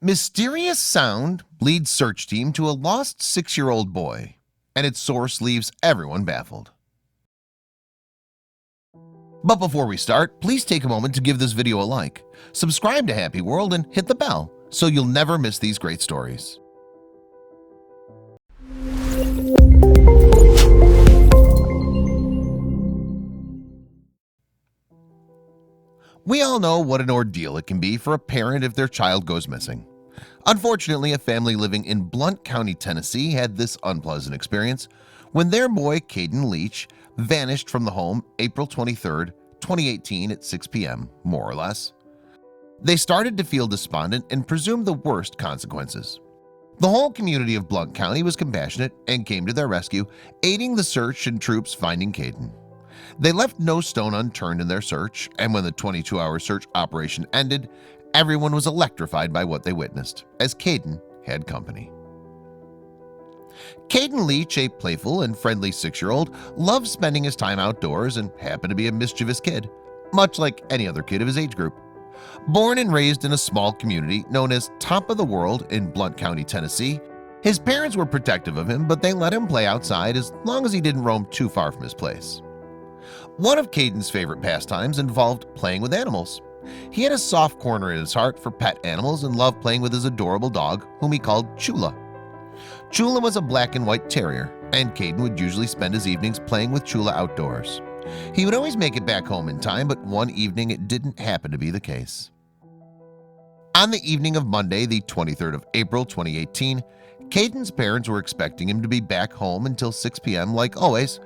Mysterious sound leads search team to a lost 6-year-old boy, and its source leaves everyone baffled. But before we start, please take a moment to give this video a like, subscribe to HappyWorld, and hit the bell so you'll never miss these great stories. We all know what an ordeal it can be for a parent if their child goes missing. Unfortunately, a family living in Blount County, Tennessee had this unpleasant experience when their boy Kaydon Leach vanished from the home April 23, 2018 at 6 p.m., more or less. They started to feel despondent and presumed the worst consequences. The whole community of Blount County was compassionate and came to their rescue, aiding the search and troops finding Kaydon. They left no stone unturned in their search, and when the 22-hour search operation ended, everyone was electrified by what they witnessed, as Kaydon had company. Kaydon Leach, a playful and friendly 6-year-old, loved spending his time outdoors and happened to be a mischievous kid, much like any other kid of his age group. Born and raised in a small community known as Top of the World in Blount County, Tennessee, his parents were protective of him, but they let him play outside as long as he didn't roam too far from his place. One of Kaydon's favorite pastimes involved playing with animals. He had a soft corner in his heart for pet animals and loved playing with his adorable dog, whom he called Chula. Chula was a black and white terrier, and Kaydon would usually spend his evenings playing with Chula outdoors. He would always make it back home in time, but one evening it didn't happen to be the case. On the evening of Monday, the 23rd of April 2018, Kaydon's parents were expecting him to be back home until 6 p.m. like always,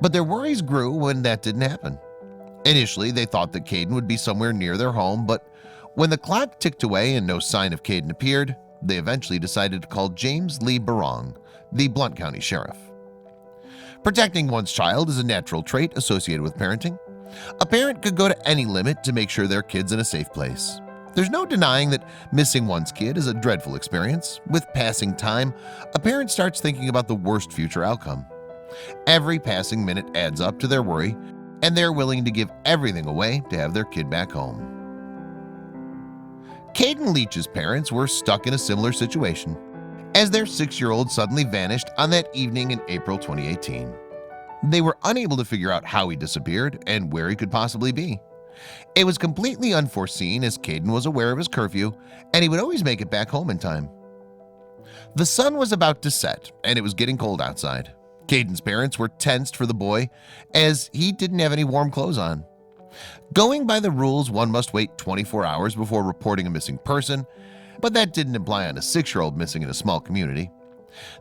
but their worries grew when that didn't happen. Initially, they thought that Kaydon would be somewhere near their home, but when the clock ticked away and no sign of Kaydon appeared, they eventually decided to call James Lee Barong, the Blount County Sheriff. Protecting one's child is a natural trait associated with parenting. A parent could go to any limit to make sure their kid's in a safe place. There's no denying that missing one's kid is a dreadful experience. With passing time, a parent starts thinking about the worst future outcome. Every passing minute adds up to their worry, and they're willing to give everything away to have their kid back home. Kaydon Leach's parents were stuck in a similar situation, as their 6-year-old suddenly vanished on that evening in April 2018. They were unable to figure out how he disappeared and where he could possibly be. It was completely unforeseen, as Kaydon was aware of his curfew and he would always make it back home in time. The sun was about to set and it was getting cold outside. Kaydon's parents were tensed for the boy as he didn't have any warm clothes on. Going by the rules, one must wait 24 hours before reporting a missing person, but that didn't apply on a 6-year-old missing in a small community.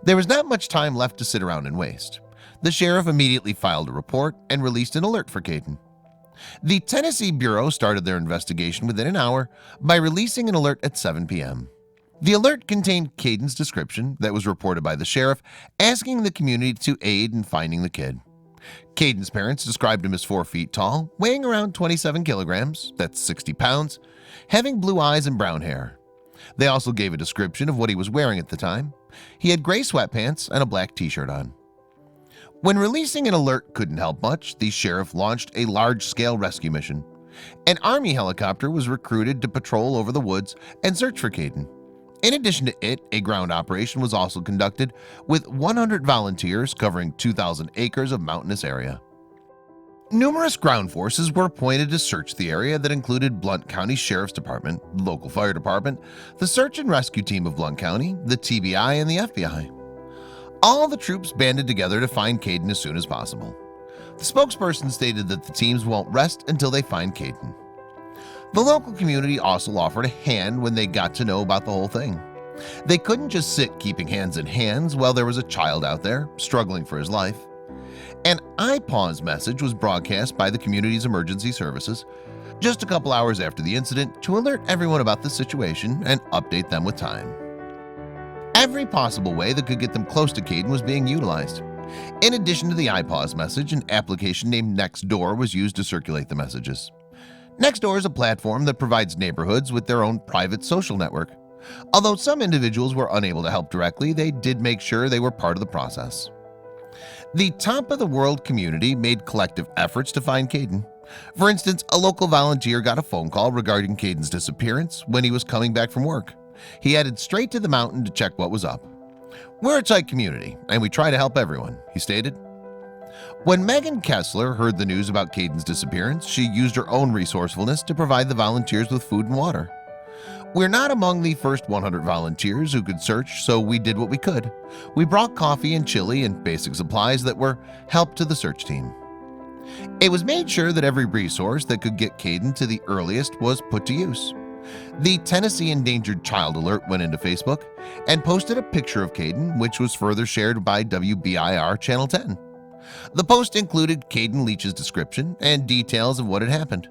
There was not much time left to sit around and waste. The sheriff immediately filed a report and released an alert for Kaydon. The Tennessee Bureau started their investigation within an hour by releasing an alert at 7 p.m. The alert contained Kaydon's description that was reported by the sheriff, asking the community to aid in finding the kid. Kaydon's parents described him as 4 feet tall, weighing around 27 kilograms, that's 60 pounds, having blue eyes and brown hair. They also gave a description of what he was wearing at the time. He had gray sweatpants and a black t-shirt on. When releasing an alert couldn't help much, the sheriff launched a large-scale rescue mission. An army helicopter was recruited to patrol over the woods and search for Kaydon. In addition to it, a ground operation was also conducted with 100 volunteers covering 2,000 acres of mountainous area. Numerous ground forces were appointed to search the area that included Blount County Sheriff's Department, local fire department, the search and rescue team of Blount County, the TBI, and the FBI. All the troops banded together to find Kaydon as soon as possible. The spokesperson stated that the teams won't rest until they find Kaydon. The local community also offered a hand when they got to know about the whole thing. They couldn't just sit keeping hands in hands while there was a child out there struggling for his life. An I-pause message was broadcast by the community's emergency services just a couple hours after the incident to alert everyone about the situation and update them with time. Every possible way that could get them close to Kaydon was being utilized. In addition to the I-pause message, an application named Nextdoor was used to circulate the messages. Nextdoor is a platform that provides neighborhoods with their own private social network. Although some individuals were unable to help directly, they did make sure they were part of the process. The Top of the World community made collective efforts to find Kaydon. For instance, a local volunteer got a phone call regarding Kaydon's disappearance when he was coming back from work. he headed straight to the mountain to check what was up. "We're a tight community, and we try to help everyone," he stated. When Megan Kessler heard the news about Kaydon's disappearance, she used her own resourcefulness to provide the volunteers with food and water. "We're not among the first 100 volunteers who could search, so we did what we could. We brought coffee and chili and basic supplies that were help to the search team." It was made sure that every resource that could get Kaydon to the earliest was put to use. The Tennessee Endangered Child Alert went into Facebook and posted a picture of Kaydon, which was further shared by WBIR Channel 10. The post included Kaydon Leach's description and details of what had happened.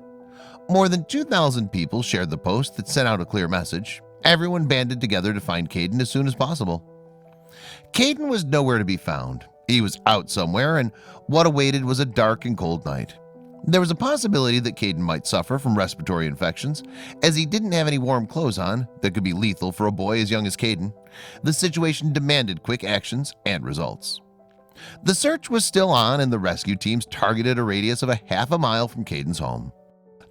More than 2,000 people shared the post that sent out a clear message. Everyone banded together to find Kaydon as soon as possible. Kaydon was nowhere to be found. He was out somewhere, and what awaited was a dark and cold night. There was a possibility that Kaydon might suffer from respiratory infections, as he didn't have any warm clothes on that could be lethal for a boy as young as Kaydon. The situation demanded quick actions and results. The search was still on, and the rescue teams targeted a radius of a half a mile from Kaydon's home.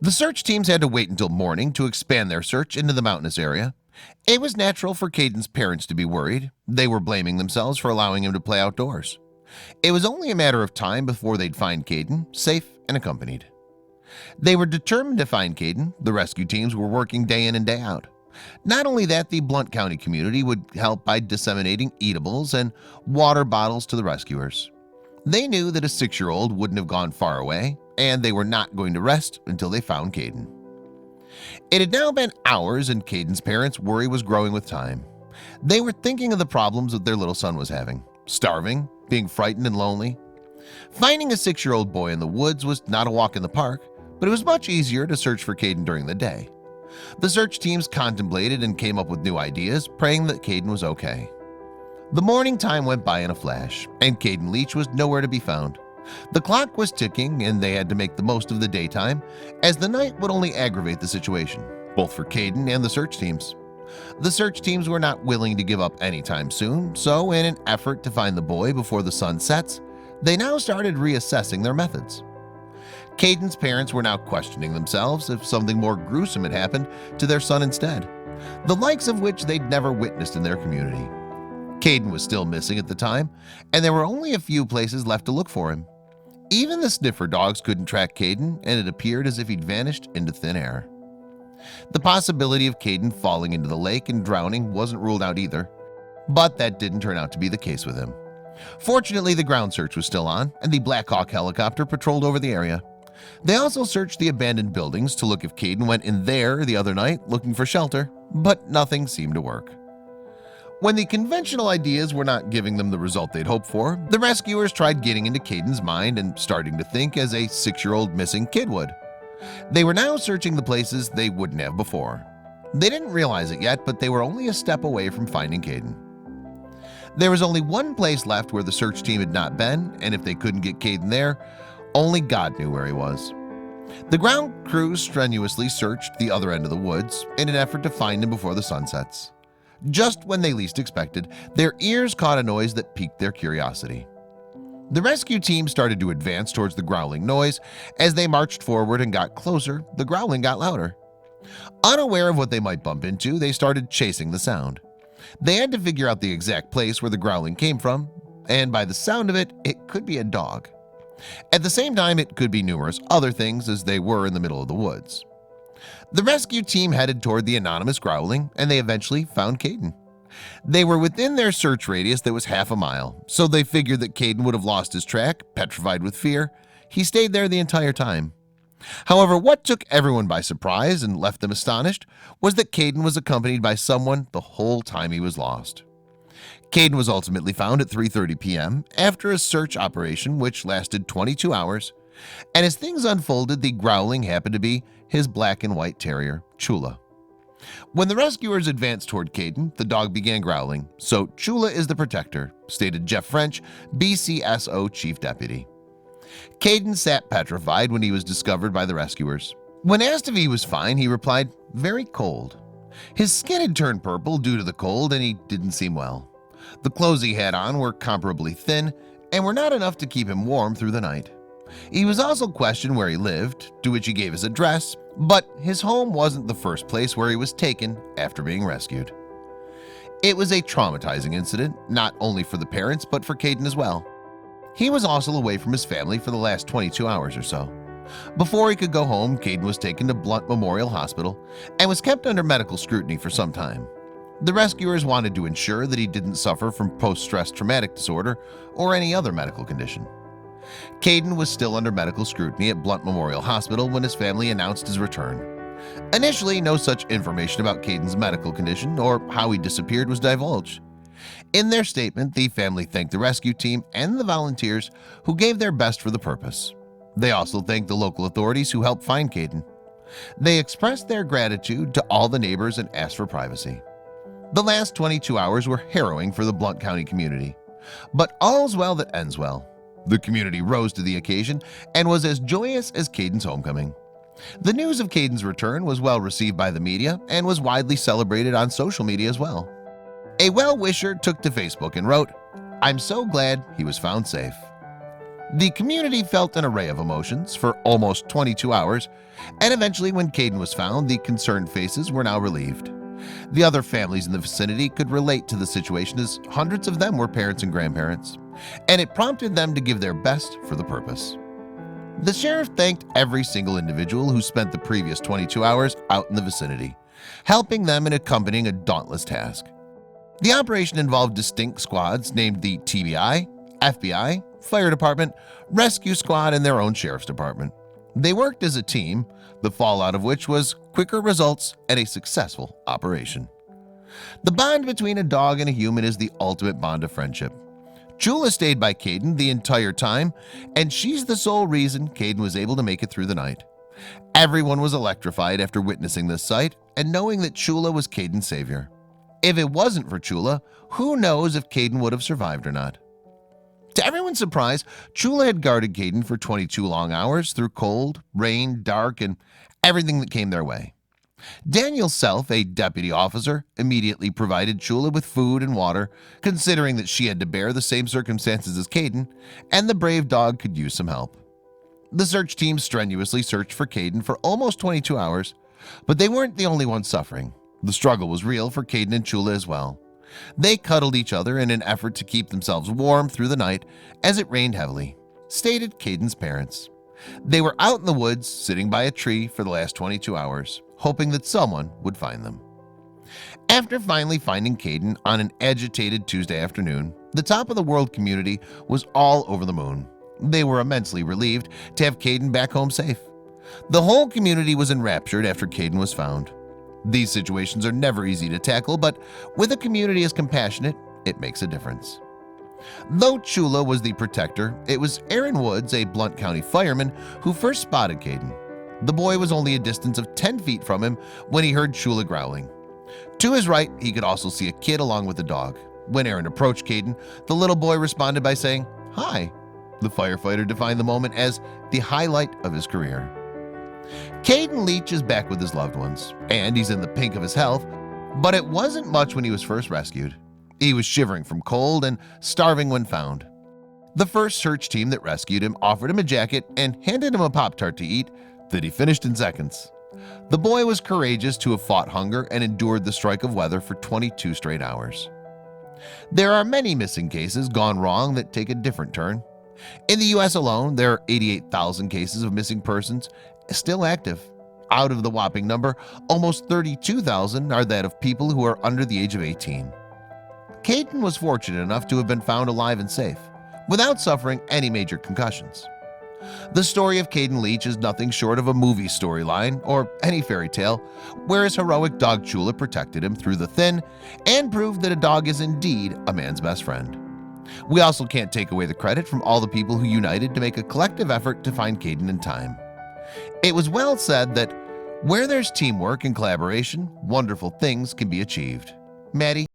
The search teams had to wait until morning to expand their search into the mountainous area. It was natural for Kaydon's parents to be worried. They were blaming themselves for allowing him to play outdoors. It was only a matter of time before they'd find Kaydon, safe and accompanied. They were determined to find Kaydon. The rescue teams were working day in and day out. Not only that, the Blount County community would help by disseminating eatables and water bottles to the rescuers. They knew that a 6-year-old wouldn't have gone far away, and they were not going to rest until they found Kaydon. It had now been hours, and Kaydon's parents' worry was growing with time. They were thinking of the problems that their little son was having: starving, being frightened and lonely. Finding a 6-year-old boy in the woods was not a walk in the park, but it was much easier to search for Kaydon during the day. The search teams contemplated and came up with new ideas, praying that Kaydon was okay. The morning time went by in a flash, and Kaydon Leach was nowhere to be found. The clock was ticking, and they had to make the most of the daytime, as the night would only aggravate the situation, both for Kaydon and the search teams. The search teams were not willing to give up anytime soon, so in an effort to find the boy before the sun sets, they now started reassessing their methods. Kaydon's parents were now questioning themselves if something more gruesome had happened to their son instead, the likes of which they'd never witnessed in their community. Kaydon was still missing at the time, and there were only a few places left to look for him. Even the sniffer dogs couldn't track Kaydon, and it appeared as if he'd vanished into thin air. The possibility of Kaydon falling into the lake and drowning wasn't ruled out either, but that didn't turn out to be the case with him. Fortunately, the ground search was still on, and the Black Hawk helicopter patrolled over the area. They also searched the abandoned buildings to look if Kaydon went in there the other night looking for shelter, but nothing seemed to work. When the conventional ideas were not giving them the result they'd hoped for, the rescuers tried getting into Kaydon's mind and starting to think as a 6-year-old missing kid would. They were now searching the places they wouldn't have before. They didn't realize it yet, but they were only a step away from finding Kaydon. There was only one place left where the search team had not been, and if they couldn't get Kaydon there, only God knew where he was. The ground crews strenuously searched the other end of the woods in an effort to find him before the sun sets. Just when they least expected, their ears caught a noise that piqued their curiosity. The rescue team started to advance towards the growling noise. As they marched forward and got closer, the growling got louder. Unaware of what they might bump into, they started chasing the sound. They had to figure out the exact place where the growling came from, and by the sound of it, it could be a dog. At the same time, it could be numerous other things, as they were in the middle of the woods. The rescue team headed toward the anonymous growling, and they eventually found Kaydon. They were within their search radius that was half a mile, so they figured that Kaydon would have lost his track, petrified with fear. He stayed there the entire time. However, what took everyone by surprise and left them astonished was that Kaydon was accompanied by someone the whole time he was lost. Kaydon was ultimately found at 3:30 p.m. after a search operation which lasted 22 hours, and as things unfolded, the growling happened to be his black and white terrier, Chula. When the rescuers advanced toward Kaydon, the dog began growling. "So Chula is the protector," stated Jeff French, BCSO Chief Deputy. Kaydon sat petrified when he was discovered by the rescuers. When asked if he was fine, he replied, "Very cold." His skin had turned purple due to the cold, and he didn't seem well. The clothes he had on were comparably thin and were not enough to keep him warm through the night. He was also questioned where he lived, to which he gave his address, but his home wasn't the first place where he was taken after being rescued. It was a traumatizing incident, not only for the parents but for Kaydon as well. He was also away from his family for the last 22 hours or so. Before he could go home, Kaydon was taken to Blount Memorial Hospital and was kept under medical scrutiny for some time. The rescuers wanted to ensure that he didn't suffer from post-stress traumatic disorder or any other medical condition. Kaydon was still under medical scrutiny at Blount Memorial Hospital when his family announced his return. Initially, no such information about Kaydon's medical condition or how he disappeared was divulged. In their statement, the family thanked the rescue team and the volunteers who gave their best for the purpose. They also thanked the local authorities who helped find Kaydon. They expressed their gratitude to all the neighbors and asked for privacy. The last 22 hours were harrowing for the Blount County community. But all's well that ends well. The community rose to the occasion and was as joyous as Kaydon's homecoming. The news of Kaydon's return was well received by the media and was widely celebrated on social media as well. A well-wisher took to Facebook and wrote, "I'm so glad he was found safe." The community felt an array of emotions for almost 22 hours, and eventually when Kaydon was found, the concerned faces were now relieved. The other families in the vicinity could relate to the situation as hundreds of them were parents and grandparents, and it prompted them to give their best for the purpose. The sheriff thanked every single individual who spent the previous 22 hours out in the vicinity, helping them and accompanying a dauntless task. The operation involved distinct squads named the TBI, FBI, Fire Department, Rescue Squad, and their own Sheriff's Department. They worked as a team, the fallout of which was quicker results and a successful operation. The bond between a dog and a human is the ultimate bond of friendship. Chula stayed by Kaydon the entire time, and she's the sole reason Kaydon was able to make it through the night. Everyone was electrified after witnessing this sight and knowing that Chula was Kaydon's savior. If it wasn't for Chula, who knows if Kaydon would have survived or not. To everyone's surprise, Chula had guarded Kaydon for 22 long hours through cold, rain, dark, and everything that came their way. Daniel Self, a deputy officer, immediately provided Chula with food and water, considering that she had to bear the same circumstances as Kaydon, and the brave dog could use some help. The search team strenuously searched for Kaydon for almost 22 hours, but they weren't the only ones suffering. The struggle was real for Kaydon and Chula as well. They cuddled each other in an effort to keep themselves warm through the night as it rained heavily, stated Kaydon's parents. They were out in the woods, sitting by a tree for the last 22 hours, hoping that someone would find them. After finally finding Kaydon on an agitated Tuesday afternoon, the top of the world community was all over the moon. They were immensely relieved to have Kaydon back home safe. The whole community was enraptured after Kaydon was found. These situations are never easy to tackle, but with a community as compassionate, it makes a difference. Though Chula was the protector, it was Aaron Woods, a Blount County fireman, who first spotted Kaydon. The boy was only a distance of 10 feet from him when he heard Chula growling. To his right, he could also see a kid along with the dog. When Aaron approached Kaydon, the little boy responded by saying, "Hi." The firefighter defined the moment as the highlight of his career. Kaydon Leach is back with his loved ones, and he's in the pink of his health, but it wasn't much when he was first rescued. He was shivering from cold and starving when found. The first search team that rescued him offered him a jacket and handed him a Pop-Tart to eat that he finished in seconds. The boy was courageous to have fought hunger and endured the strike of weather for 22 straight hours. There are many missing cases gone wrong that take a different turn. In the US alone, there are 88,000 cases of missing persons still active. Out of the whopping number, almost 32,000 are that of people who are under the age of 18. Kaydon was fortunate enough to have been found alive and safe, without suffering any major concussions. The story of Kaydon Leach is nothing short of a movie storyline or any fairy tale, where his heroic dog Chula protected him through the thin and proved that a dog is indeed a man's best friend. We also can't take away the credit from all the people who united to make a collective effort to find Kaydon in time. It was well said that where there's teamwork and collaboration, wonderful things can be achieved. Maddie?